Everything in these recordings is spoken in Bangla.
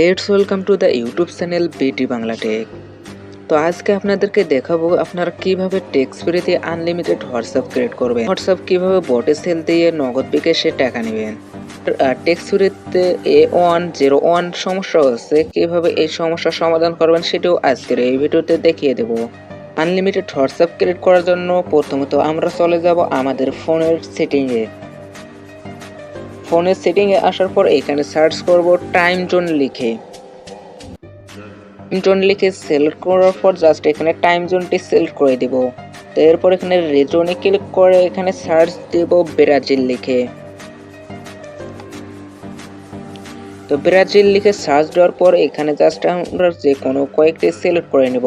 Let's welcome to the YouTube channel বিটি বাংলা টেক। তো আজকে আপনাদেরকে দেখাবো আপনারা কিভাবে টেক্সট ফ্রিতে আনলিমিটেড হোয়াটসঅ্যাপ ক্রিয়েট করবেন, হোয়াটসঅ্যাপ কিভাবে বটে সেল দিয়ে নগদ বিকাশে টাকা নেবেন। টেক্সট ফ্রিতে A101 সমস্যা হচ্ছে, কিভাবে এই সমস্যার সমাধান করবেন সেটাও আজকের এই ভিডিওতে দেখিয়ে দেবো। আনলিমিটেড হোয়াটসঅ্যাপ ক্রিয়েট করার জন্য প্রথমত আমরা চলে যাব আমাদের ফোনের সেটিংয়ে। ফোনের সেটিংয়ে আসার পর এখানে সার্চ করব টাইম জোন লিখে। সিলেক্ট করার পর জাস্ট এখানে টাইম জোনটি সিলেক্ট করে দেব। তো এরপর এখানে রিজনে ক্লিক করে এখানে সার্চ দেব ব্রাজিল লিখে। তো ব্রাজিল লিখে সার্চ দেওয়ার পর এখানে জাস্ট আমরা যে কোনো কয়েকটি সিলেক্ট করে নেব।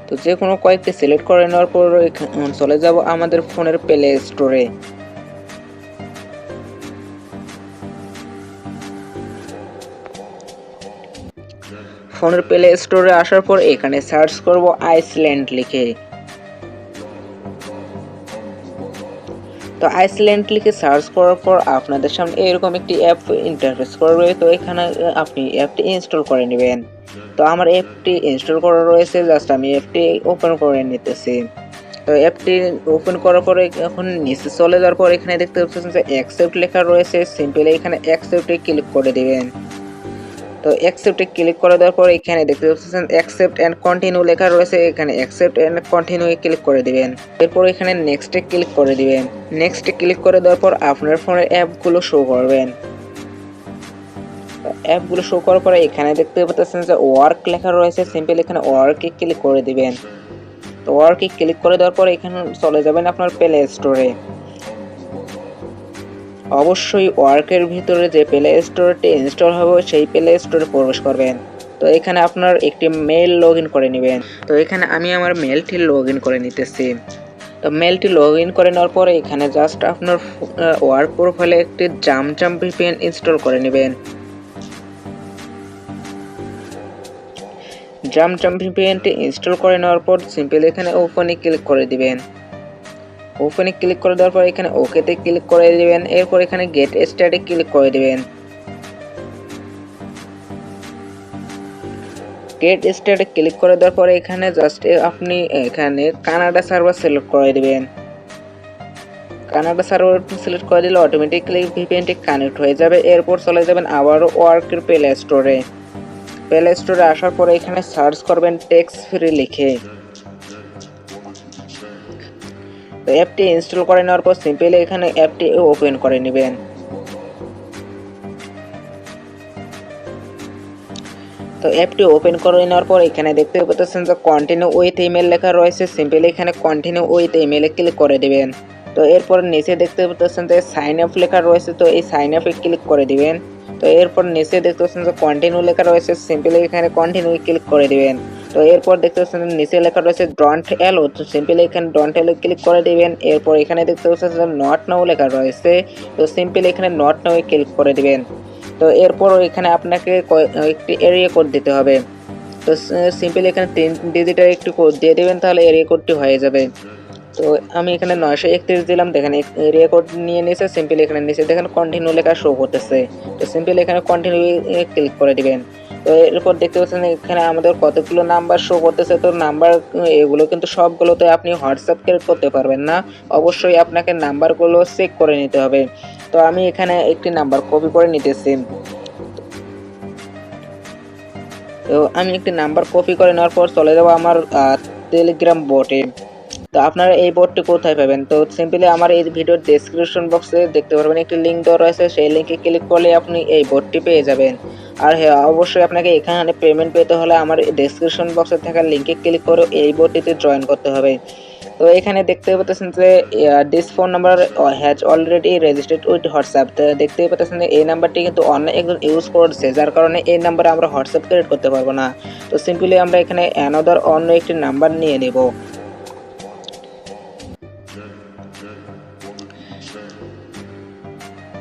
তো যে কোনো কয়েকটি সিলেক্ট করে নেওয়ার পর চলে যাব আমাদের ফোনের প্লে স্টোরে। ফোনের প্লে স্টোরে আসার পর এখানে সার্চ করব আইসল্যান্ড লিখে। তো আইসল্যান্ড লিখে সার্চ করার পর আপনাদের সামনে এরকম একটি অ্যাপ ইন্টারফেস করবে। তো এখানে আপনি অ্যাপটি ইনস্টল করে নেবেন। তো আমার অ্যাপটি ইনস্টল করা রয়েছে, জাস্ট আমি অ্যাপটি ওপেন করে নিতেছি। তো অ্যাপটি ওপেন করার পরে এখন নিচে চলে যাওয়ার পর এখানে দেখতে পাচ্ছেন যে অ্যাকসেপ্ট লেখা রয়েছে, সিম্পলি এখানে অ্যাকসেপ্টে ক্লিক করে দিবেন। তো অ্যাকসেপ্টে ক্লিক করে দেওয়ার পর এখানে দেখতে পাচ্ছেন অ্যাকসেপ্ট এন্ড কন্টিনিউ লেখা রয়েছে, এখানে অ্যাকসেপ্ট এন্ড কন্টিনিউ ক্লিক করে দিবেন। এরপর এখানে নেক্সটে ক্লিক করে দিবেন। নেক্সটে ক্লিক করে দেওয়ার পর আপনার ফোনের অ্যাপগুলো শো করবেন। অ্যাপগুলো শো করার পরে এখানে দেখতে পাচ্ছেন যে ওয়ার্ক লেখা রয়েছে, সিম্পলি এখানে ওয়ার্কে ক্লিক করে দিবেন। তো ওয়ার্কে ক্লিক করে দেওয়ার পর এখানে চলে যাবেন আপনার প্লে স্টোরে। অবশ্যই ওয়ার্কের ভিতরে যে প্লে স্টোরটি ইনস্টল হবে সেই প্লে স্টোরে প্রবেশ করবেন। তো এখানে আপনার একটি মেল লগ ইন করে নেবেন। তো এখানে আমি আমার মেলটি লগ ইন করে নিতেছি। তো মেলটি লগ ইন করে নেওয়ার পরে এখানে জাস্ট আপনার ওয়ার্ক প্রোফাইলে একটি জাম ভিপিএন ইনস্টল করে নেবেন। জাম ভিপিএনটি ইনস্টল করে নেওয়ার পর সিম্পলি এখানে ওপেনে ক্লিক করে দিবেন। ওপেনে ক্লিক করে দেওয়ার পর এখানে ওকেতে ক্লিক করে দিবেন। এরপর এখানে গেট স্টার্টে ক্লিক করে দিবেন। গেট স্টার্টে ক্লিক করে দেওয়ার পরে এখানে জাস্ট আপনি এখানে কানাডা সার্ভার সিলেক্ট করে দিবেন। কানাডা সার্ভার সিলেক্ট করে দিলে অটোমেটিক্যালি ভিপিএনটি কানেক্ট হয়ে যাবে। এরপর চলে যাবেন আবারও ওয়ার্কের প্লে স্টোরে। প্লে স্টোরে আসার পরে এখানে সার্চ করবেন টেক্সট ফ্রি লিখে। তো অ্যাপটি ইনস্টল করে নেওয়ার পর সিম্পলি এখানে অ্যাপটি ওপেন করে নেবেন। তো অ্যাপটি ওপেন করে নেওয়ার পর এখানে দেখতে পাচ্ছেন যে কন্টিনিউ উইথ ইমেল লেখা রয়েছে, সিম্পলি এখানে কন্টিনিউ উইথ ইমেলে ক্লিক করে দিবেন। তো এরপর নিচে দেখতে পাচ্ছেন যে সাইন আপ লেখা রয়েছে, তো এই সাইন আপে ক্লিক করে দিবেন। তো এরপর নিচে দেখতে পাচ্ছেন যে কন্টিনিউ লেখা রয়েছে, সিম্পলি এখানে কন্টিনিউ ক্লিক করে দিবেন। তো এরপর দেখতে পাচ্ছেন নিচে লেখা রয়েছে ডোন্ট অ্যালো, তো সিম্পলি এখানে ডোন্ট অ্যালো ক্লিক করে দিবেন। এরপর এখানে দেখতে পাচ্ছেন যে নট নাও লেখা রয়েছে, তো সিম্পলি এখানে নট নাও ক্লিক করে দিবেন। তো এরপর এখানে আপনাকে একটি এরিয়া কোড দিতে হবে। তো সিম্পলি এখানে 3 ডিজিটের একটি কোড দিয়ে দেবেন, তাহলে এরিয়া কোডটি হয়ে যাবে। তো আমি এখানে 931 দিলাম, দেখেন এরিয়া কোড নিয়ে নিয়েছে। সিম্পলি এখানে নিচে দেখেন কন্টিনিউ লেখা শো করতেছে, তো সিম্পলি এখানে কন্টিনিউ ক্লিক করে দিবেন। তো এরপর দেখতে পাচ্ছেন এখানে আমাদের কতগুলো নাম্বার শো করতেছে। তো নাম্বার এগুলো কিন্তু সবগুলোতে আপনি হোয়াটসঅ্যাপ ক্রিয়েট করতে পারবেন না, অবশ্যই আপনাকে নাম্বারগুলো চেক করে নিতে হবে। তো আমি এখানে একটি নাম্বার কপি করে নিতেছি। তো আমি একটি নাম্বার কপি করে নেওয়ার পর চলে যাব আমার টেলিগ্রাম বটে। তো আপনারা এই বোর্ডটি কোথায় পাবেন? তো সিম্পলি আমার এই ভিডিওর ডেসক্রিপশন বক্সে দেখতে পারবেন একটি লিঙ্ক দেওয়া রয়েছে, সেই লিঙ্কে ক্লিক করলে আপনি এই বোর্ডটি পেয়ে যাবেন। আর হ্যাঁ, অবশ্যই আপনাকে এখানে পেমেন্ট পেতে হলে আমার ডেসক্রিপশন বক্সে থাকা লিঙ্কে ক্লিক করে এই বোর্ডটিতে জয়েন করতে হবে। তো এখানে দেখতে পাচ্ছেন যে this phone number has already registered with WhatsApp. তো দেখতে পাচ্ছেন এই নাম্বারটি কিন্তু অন্য একজন ইউজ করছে, যার কারণে এই নাম্বারে আমরা হোয়াটসঅ্যাপ ক্রিয়েট করতে পারবো না। তো সিম্পলি আমরা এখানে অ্যানাদার অন্য একটি নাম্বার নিয়ে নেব।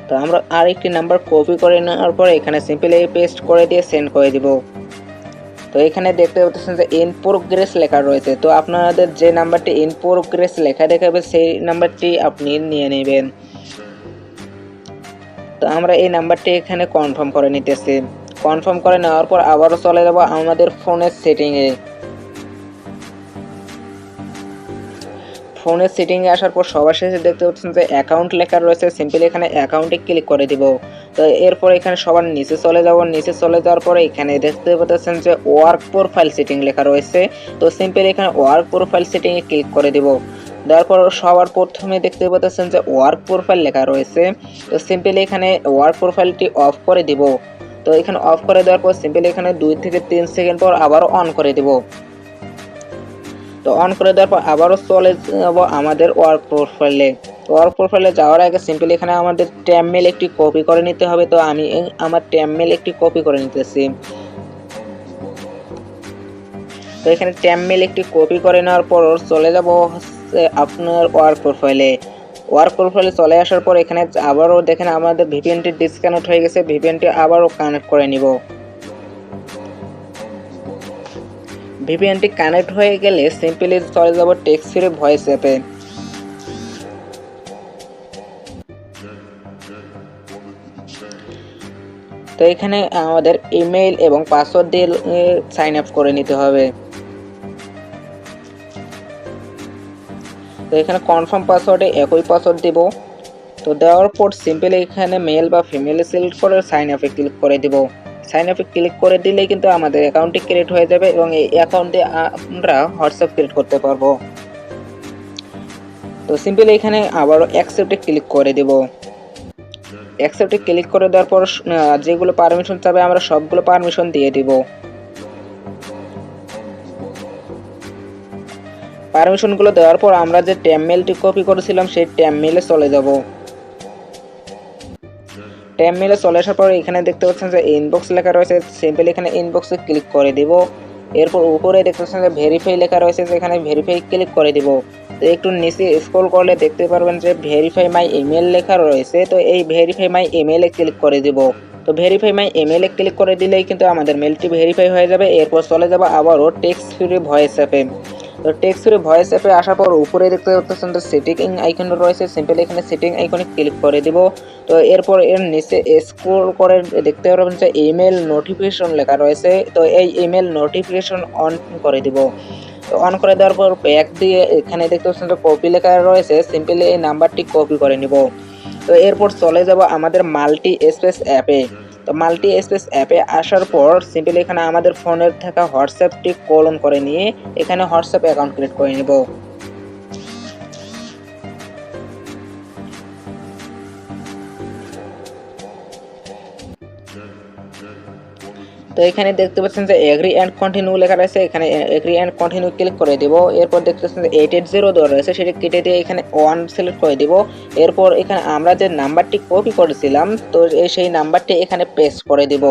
তো আমরা আরেকটি নাম্বার কপি করে নেওয়ার পর এখানে সিম্পলি পেস্ট করে দিয়ে সেন্ড করে দিব। তো এখানে দেখতে পাচ্ছেন যে ইন প্রোগ্রেস লেখা রয়েছে, তো আপনাদের যে নাম্বারটি ইন প্রোগ্রেস লেখা দেখাবে সেই নাম্বারটি আপনি নিয়ে নেবেন। তো আমরা এই নাম্বারটি এখানে কনফার্ম করে নিতেছি। কনফার্ম করে নেওয়ার পর আবারও চলে যাব আমাদের ফোনের সেটিংয়ে। ফোনের সেটিংয়ে আসার পর সবার শেষে দেখতে পাচ্ছেন যে অ্যাকাউন্ট লেখা রয়েছে, সিম্পলি এখানে অ্যাকাউন্টে ক্লিক করে দিব। তো এরপর এখানে সবার নিচে চলে যাব। নিচে চলে যাওয়ার পরে এখানে দেখতে পাচ্ছেন যে ওয়ার্ক প্রোফাইল সেটিং লেখা রয়েছে। তো সিম্পলি এখানে ওয়ার্ক প্রোফাইল সেটিংয়ে ক্লিক করে দিব। দেওয়ার পর সবার প্রথমে দেখতে পাচ্ছেন যে ওয়ার্ক প্রোফাইল লেখা রয়েছে। তো সিম্পলি এখানে ওয়ার্ক প্রোফাইলটি অফ করে দিব। তো এখানে অফ করে দেওয়ার পর সিম্পলি এখানে 2 থেকে 3 সেকেন্ড পর আবারও অন করে দিব। তো অন করে দেওয়ার পর আবারও চলে যাব আমাদের ওয়ার্ক প্রোফাইলে। ওয়ার্ক প্রোফাইলে যাওয়ার আগে সিম্পলি এখানে আমাদের ট্যাব মেল একটি কপি করে নিতে হবে। তো আমি আমার ট্যাব মেল একটি কপি করে নিতেছি। তো এখানে ট্যাব মেল একটি কপি করে নেওয়ার পর চলে যাব আপনার ওয়ার্ক প্রোফাইলে। ওয়ার্ক প্রোফাইলে চলে আসার পর এখানে আবারও দেখেন আমাদের ভিপিএনটি ডিসকানেক্ট হয়ে গেছে। ভিপিএনটি আবারও কানেক্ট করে নিব। ভিপিএনটি কানেক্ট হয়ে গেলে সিম্পলি চলে যাব টেক্সট ফ্রি ভয়েস অ্যাপে। তো এখানে আমাদের ইমেইল এবং পাসওয়ার্ড দিয়ে সাইন আপ করে নিতে হবে। তো এখানে কনফার্ম পাসওয়ার্ডে একই পাসওয়ার্ড দেব। তো দেওয়ার পর সিম্পলি এখানে মেল বা ফিমেল সিলেক্ট করে সাইন আপে ক্লিক করে দেব। সাইন আপে ক্লিক করে দিলেই কিন্তু আমাদের অ্যাকাউন্টটি ক্রিয়েট হয়ে যাবে এবং এই অ্যাকাউন্টে আমরা হোয়াটসঅ্যাপ ক্রিয়েট করতে পারবো। তো সিম্পলি এখানে আবারও অ্যাকসেপ্টে ক্লিক করে দেব। অ্যাকসেপ্টে ক্লিক করে দেওয়ার পর যেগুলো পারমিশন চাবে আমরা সবগুলো পারমিশন দিয়ে দিব। পারমিশনগুলো দেওয়ার পর আমরা যে ট্যাব মেলটি কপি করেছিলাম সেই ট্যাব মেলে চলে যাব। ট্যাব মেলে চলে আসার পর এখানে দেখতে পাচ্ছেন যে ইনবক্স লেখা রয়েছে, সিম্পলি এখানে ইনবক্সে ক্লিক করে দিব। এরপর উপরে দেখতে পাচ্ছেন যে ভেরিফাই লেখা রয়েছে, এখানে ভেরিফাই ক্লিক করে দিব। তো একটু নিচে স্ক্রল করলে দেখতে পারবেন যে ভেরিফাই মাই ইমেল লেখা রয়েছে। তো এই ভেরিফাই মাই ইমেলে ক্লিক করে দিব। তো ভেরিফাই মাই ইমেলে ক্লিক করে দিলেই কিন্তু আমাদের মেলটি ভেরিফাই হয়ে যাবে। এরপর চলে যাব আবারও টেক্সট ফ্রি ভয়েস অ্যাপে। তো টেক্সট ফ্রি ভয়েস অ্যাপে আসার পর উপরে দেখতে পাচ্ছেন যে সেটিং আইকন রয়েছে, সিম্পলি এখানে সেটিং আইকনে ক্লিক করে দিব। তো এরপর এর নিচে স্ক্রল করে দেখতে পারবেন যে ইমেল নোটিফিকেশন লেখা রয়েছে। তো এই ইমেল নোটিফিকেশন অন করে দিব। তো অন করে দেওয়ার পর ব্যাক দিয়ে এখানে দেখতে পাচ্ছেন যে কপি লেখা রয়েছে, সিম্পলি এই নাম্বারটি কপি করে নিব। তো এরপর চলে যাব আমাদের মাল্টি স্পেস অ্যাপে। তো মাল্টি স্পেস অ্যাপে আসার পর সিম্পলি এখানে আমাদের ফোনের থাকা হোয়াটসঅ্যাপটি কলন করে নিয়ে এখানে হোয়াটসঅ্যাপ অ্যাকাউন্ট ক্রিয়েট করে নিব। তো এখানে দেখতে পাচ্ছেন যে এগ্রি অ্যান্ড কন্টিনিউ লেখা রয়েছে, এখানে এগ্রি অ্যান্ড কন্টিনিউ ক্লিক করে দিব। এরপর দেখতে পাচ্ছেন যে 880 দেওয়া রয়েছে, সেটা কেটে দিয়ে এখানে 1 সিলেক্ট করে দিব। এরপর এখানে আমরা যে নাম্বারটি কপি করেছিলাম তো সেই নাম্বারটি এখানে পেস্ট করে দিব।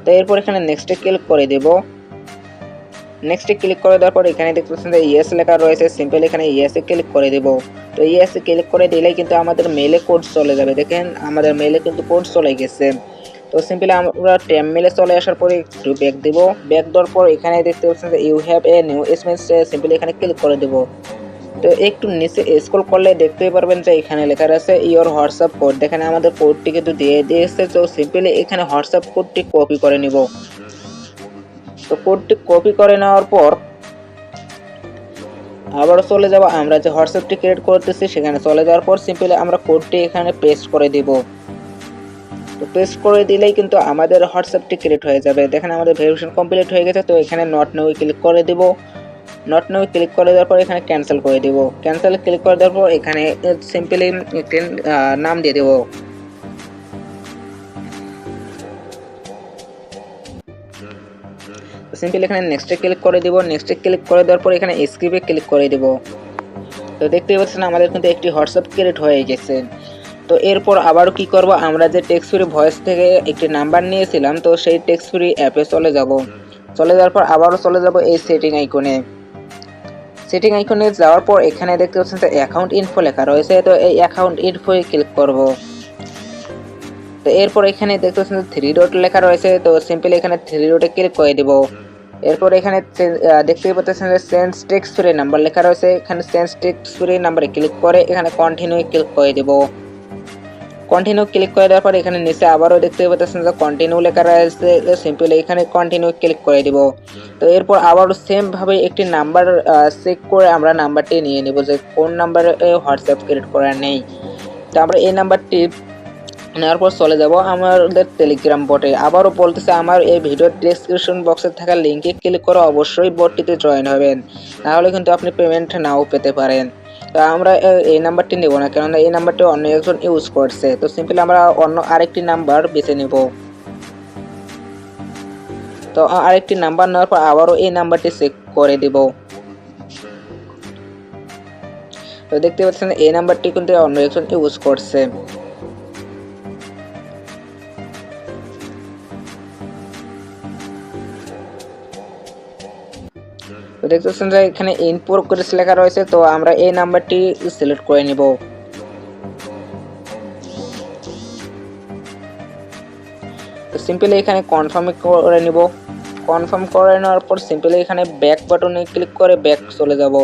তো এরপর এখানে নেক্সটে ক্লিক করে দিব। নেক্সটে ক্লিক করে দেওয়ার পর এখানে দেখতে পাচ্ছেন যে ইয়েস লেখা রয়েছে, সিম্পল এখানে ইয়েসে ক্লিক করে দিব। তো ইয়েসে ক্লিক করে দিলেই কিন্তু আমাদের মেলে কোড চলে যাবে। দেখেন আমাদের মেলে কিন্তু কোড চলে গেছে। তো সিম্পলি আমরা ট্যাব মেলে চলে আসার পরে একটু ব্যাক দিব। ব্যাক দেওয়ার পর এখানে দেখতে পাচ্ছেন যে you have a new SMS, simply এখানে ক্লিক করে দেব। তো একটু নিচে স্ক্রল করলে দেখতেই পারবেন যে এখানে লেখা আছে ইওর হোয়াটসঅ্যাপ কোড। দেখেন আমাদের কোডটি কিন্তু দিয়ে দিয়েছে। তো সিম্পলি এখানে হোয়াটসঅ্যাপ কোডটি কপি করে নিব। তো কোডটি কপি করে নেওয়ার পর আবারও চলে যাব আমরা যে হোয়াটসঅ্যাপটি ক্রিয়েট করতেছি সেখানে চলে যাওয়ার পর সিম্পলি আমরা কোডটি এখানে পেস্ট করে দিব। তো পেস্ট করে দিলেই কিন্তু আমাদের হোয়াটসঅ্যাপটি ক্রিয়েট হয়ে যাবে। দেখেন আমাদের ভেরিফিকেশন কমপ্লিট হয়ে গেছে। তো এখানে নট নাও ক্লিক করে দিব। নট নাও ক্লিক করে দেওয়ার পর এখানে ক্যান্সেল করে দিব। ক্যান্সেল ক্লিক করে দেওয়ার পর এখানে সিম্পলি একটি নাম দিয়ে দেব। সিম্পলি এখানে নেক্সটে ক্লিক করে দিব। নেক্সটে ক্লিক করে দেওয়ার পর এখানে স্ক্রিপ্টে ক্লিক করে দিব। তো দেখতেই পাচ্ছেন আমাদের কিন্তু একটি হোয়াটসঅ্যাপ ক্রিয়েট হয়ে গেছে। তো এরপর আবারও কি করব, আমরা যে টেক্সট ফ্রি ভয়েস থেকে একটি নাম্বার নিয়েছিলাম তো সেই টেক্সট ফ্রি অ্যাপে চলে যাব। চলে যাওয়ার পর আবারও চলে যাব এই সেটিং আইকনে। সেটিং আইকনে যাওয়ার পর এখানে দেখতে পাচ্ছেন যে অ্যাকাউন্ট ইনফো লেখা রয়েছে। তো এই অ্যাকাউন্ট ইনফোয়ে ক্লিক করব। তো এরপর এখানে দেখতে পাচ্ছেন যে 3 ডট লেখা রয়েছে। তো সিম্পলি এখানে 3 ডটে ক্লিক করে দিব। এরপর এখানে দেখতেই পাচ্ছেন যে সেন্স টেক্সট ফ্রি নাম্বার লেখা রয়েছে, এখানে সেন্স টেক্সট ফ্রি নাম্বারে ক্লিক করে এখানে কন্টিনিউ ক্লিক করে দেব। কন্টিনিউ ক্লিক করে দেওয়ার পর এখানে নিচে আবারও দেখতে পাচ্ছেন যে কন্টিনিউ লেখা রয়েছে, সিম্পলি এখানে কন্টিনিউ ক্লিক করে দিব। তো এরপর আবারও সেম ভাবে একটি নাম্বার চেক করে আমরা নাম্বারটি নিয়ে নিব যে কোন নাম্বারে হোয়াটসঅ্যাপ ক্রিয়েট করা নেই। তো আমরা এই নাম্বারটি নেওয়ার পর চলে যাব আমাদের টেলিগ্রাম বটে। আবারও বলতেছে আমার এই ভিডিওর ডেসক্রিপশন বক্সে থাকা লিঙ্কে ক্লিক করে অবশ্যই বটটিতে জয়েন হবেন, নাহলে কিন্তু আপনি পেমেন্ট নাও পেতে পারেন। তো আমরা এই নাম্বারটি নেব না, কেননা এই নাম্বারটি অন্য একজন ইউজ করছে। তো সিম্পলি আমরা অন্য আরেকটি নাম্বার বেছে নেব। তো আরেকটি নাম্বার নেওয়ার পর আবারও এই নাম্বারটি চেক করে দিব। তো দেখতে পাচ্ছেন এই নাম্বারটি কিন্তু অন্য একজন ইউজ করছে। তো দেখতে পাচ্ছেন যে এখানে ইন প্রোগ্রেস লেখা রয়েছে, তো আমরা এই নাম্বারটি সিলেক্ট করে নিব। তো সিম্পলি এখানে কনফার্ম করে নিব। কনফার্ম করে নেওয়ার পর সিম্পলি এখানে ব্যাক বাটনে ক্লিক করে ব্যাক চলে যাব।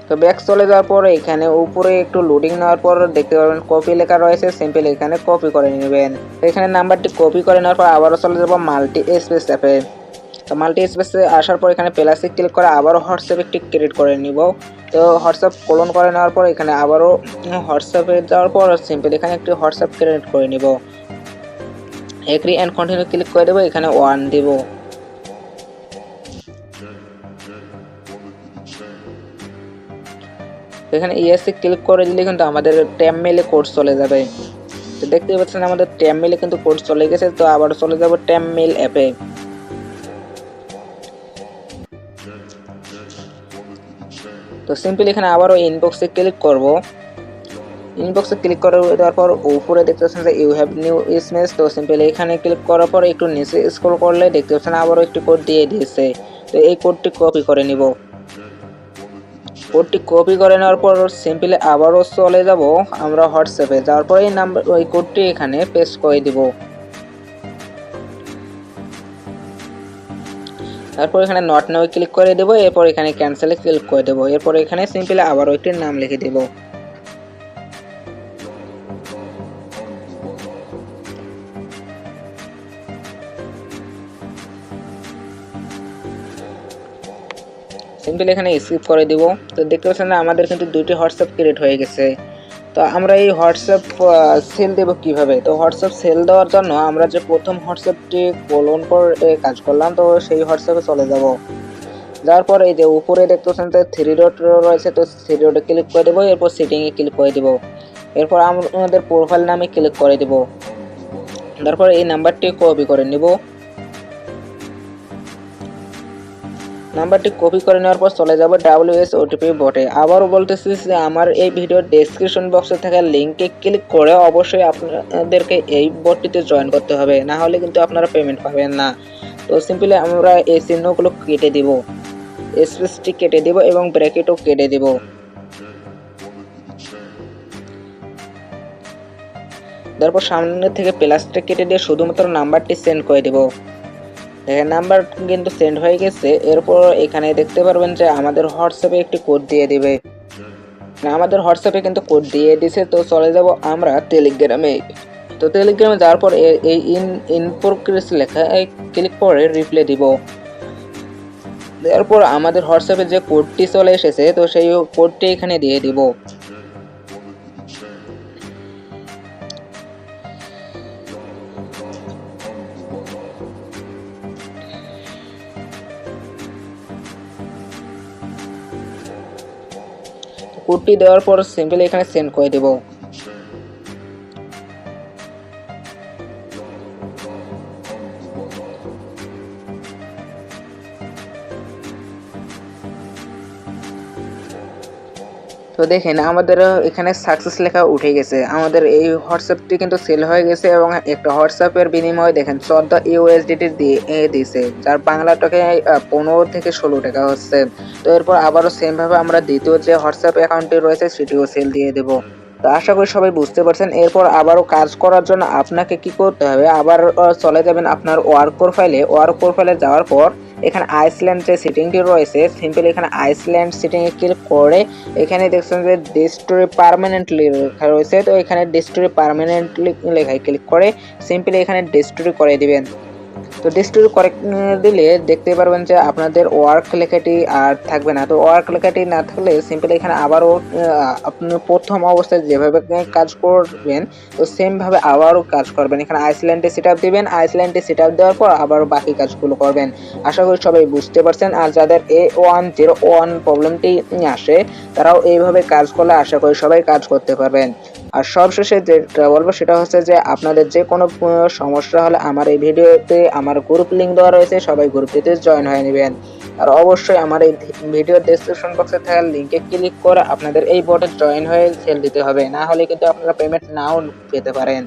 তো ব্যাক চলে যাওয়ার পর এখানে উপরে একটু লোডিং নেওয়ার পর দেখতে পাবেন কপি লেখা রয়েছে, সিম্পলি এখানে কপি করে নেবেন। এখানে নাম্বারটি কপি করে নেওয়ার পর আবারও চলে যাব মাল্টি স্পেস অ্যাপে। তো মাল্টি স্পেসে আসার পর এখানে প্লাসে ক্লিক করে আবারও হোয়াটসঅ্যাপ একটি ক্রিয়েট করে নিব। তো হোয়াটসঅ্যাপ কোলন করে নেওয়ার পর এখানে আবারও হোয়াটসঅ্যাপে যাওয়ার পর সিম্পলি এখানে একটি হোয়াটসঅ্যাপ ক্রিয়েট করে নিব। এগ্রি অ্যান্ড কন্টিনিউ ক্লিক করে দেবো, এখানে 1 দিব। এখানে ইএসসি ক্লিক করে দিলে কিন্তু আমাদের ট্যাব মেলে কোড চলে যাবে। তো দেখতে পাচ্ছেন আমাদের ট্যাব মেলে কিন্তু কোড চলে গেছে। তো আবার চলে যাব ট্যাব মেল অ্যাপে। তো সিম্পলি এখানে আবারও ইনবক্সে ক্লিক করব। ইনবক্সে ক্লিক করে দেওয়ার পর উপরে দেখতে পাচ্ছেন যে ইউ হ্যাভ নিউ এসএমএস। তো সিম্পলি এখানে ক্লিক করার পর একটু নিচে স্ক্রল করলে দেখতে পাচ্ছেন আবারও একটি কোড দিয়ে দিয়েছে। তো এই কোডটি কপি করে নিব। কোডটি কপি করে নেওয়ার পর সিম্পলি আবারও চলে যাব আমরা হোয়াটসঅ্যাপে। যাওয়ার পর এই নাম্বার ওই কোডটি এখানে পেস্ট করে দিব। তারপর এখানে নট নাও ক্লিক করে দেব। এরপর এখানে ক্যান্সেলে ক্লিক করে দেব। এরপর এখানে সিম্পলি আবারও একটি নাম লিখে দেব। সিম্পলি এখানে স্কিপ করে দিব। তো দেখতে পাচ্ছেন না আমাদের কিন্তু দুইটি হোয়াটসঅ্যাপ ক্রিয়েট হয়ে গেছে। তো আমরা এই হোয়াটসঅ্যাপ সেল দেব কিভাবে? তো হোয়াটসঅ্যাপ সেল দেওয়ার জন্য আমরা যে প্রথম হোয়াটসঅ্যাপটি কোলন করে কাজ করলাম, তো সেই হোয়াটসঅ্যাপে চলে যাব। যাওয়ার পর এই যে উপরে দেখতে পাচ্ছেন যে 3 ডট রয়েছে, তো 3 ডটে ক্লিক করে দেবো। এরপর সেটিংয়ে ক্লিক করে দেব। এরপর আমাদের প্রোফাইল নামে ক্লিক করে দেব। তারপর এই নাম্বারটি কপি করে নিব। নাম্বারটি কপি করে নেওয়ার পর চলে যাব WSOTP বটে। আবারও বলতেছি যে আমার এই ভিডিওর ডেসক্রিপশন বক্সে থাকা লিঙ্কে ক্লিক করে অবশ্যই আপনাদেরকে এই বটটিতে জয়েন করতে হবে, না হলে কিন্তু আপনারা পেমেন্ট পাবেন না। তো সিম্পলি আমরা এই চিহ্নগুলো কেটে দিব, স্পেসটি কেটে দিব এবং ব্র্যাকেটও কেটে দিব। তারপর সামনে থেকে প্লাসটা কেটে দিয়ে শুধুমাত্র নাম্বারটি সেন্ড করে দেব। দেখেন নাম্বার কিন্তু সেন্ড হয়ে গেছে। এরপর এখানে দেখতে পারবেন যে আমাদের হোয়াটসঅ্যাপে একটি কোড দিয়ে দিবে। আমাদের হোয়াটসঅ্যাপে কিন্তু কোড দিয়ে দিছে। তো চলে যাব আমরা টেলিগ্রামে। তো টেলিগ্রামে যাওয়ার পর এই ইন প্রোগ্রেস লেখা ক্লিক করে রিপ্লাই দিব। এরপর আমাদের হোয়াটসঅ্যাপে যে কোডটি চলে এসেছে, তো সেই কোডটি এখানে দিয়ে দিব। কোডটি দেওয়ার পর সিম্পলি এখানে সেন্ড করে দেব। তো দেখেন আমাদের এখানে সাকসেস লেখা উঠে গেছে। আমাদের এই হোয়াটসঅ্যাপটি কিন্তু সেল হয়ে গেছে এবং একটা হোয়াটসঅ্যাপের বিনিময়ে দেখেন 14 USDT দিয়ে দিয়েছে, যার বাংলা টাকায় 15 থেকে 16 টাকা হচ্ছে। তো এরপর আবারও সেমভাবে আমরা দ্বিতীয় যে হোয়াটসঅ্যাপ অ্যাকাউন্টটি রয়েছে সেটিও সেল দিয়ে দেব। তো আশা করি সবাই বুঝতে পারছেন। এরপর আবারও কাজ করার জন্য আপনাকে কি করতে হবে, আবার চলে যাবেন আপনার ওয়ার্ক প্রোফাইলে। ওয়ার্ক প্রোফাইলে যাওয়ার পর এখানে আইসল্যান্ড যে সেটিংটি রয়েছে, সিম্পলি এখানে আইসল্যান্ড সেটিংয়ে ক্লিক করে এখানে দেখছেন যে ডিস্ট্রয় পার্মানেন্টলি লেখা রয়েছে। তো এখানে ডিস্ট্রয় পার্মানেন্টলি লেখায় ক্লিক করে সিম্পলি এখানে ডিস্ট্রয় করে দিবেন। তো ডিস্ট্রয় করে দিলে দেখতে পারবেন যে আপনাদের ওয়ার্ক লেখাটি আর থাকবে না। তো ওয়ার্ক লেখাটি না থাকলে সিম্পলি এখানে আবারও আপনি প্রথম অবস্থায় যেভাবে কাজ করবেন তো সেমভাবে আবারও কাজ করবেন। এখানে আইসল্যান্ডে সেট আপ দেবেন, আইসল্যান্ডে সেট আপ দেওয়ার পর আবারও বাকি কাজগুলো করবেন। আশা করি সবাই বুঝতে পারছেন। আর যাদের A101 প্রবলেমটি আসে তারাও এইভাবে কাজ করলে আশা করি সবাই কাজ করতে পারবেন। আর সবশেষে যেটা বলবো সেটা হচ্ছে যে আপনাদের যে কোনো সমস্যা হলে আমার এই ভিডিওতে আমার গ্রুপ লিঙ্ক দেওয়া রয়েছে, সবাই গ্রুপটিতে জয়েন হয়ে নেবেন। আর অবশ্যই আমার এই ভিডিওর ডেসক্রিপশন বক্সে থাকা লিঙ্কে ক্লিক করে আপনাদের এই বোটে জয়েন হয়ে সেল দিতে হবে, না হলে কিন্তু আপনারা পেমেন্ট নাও পেতে পারেন।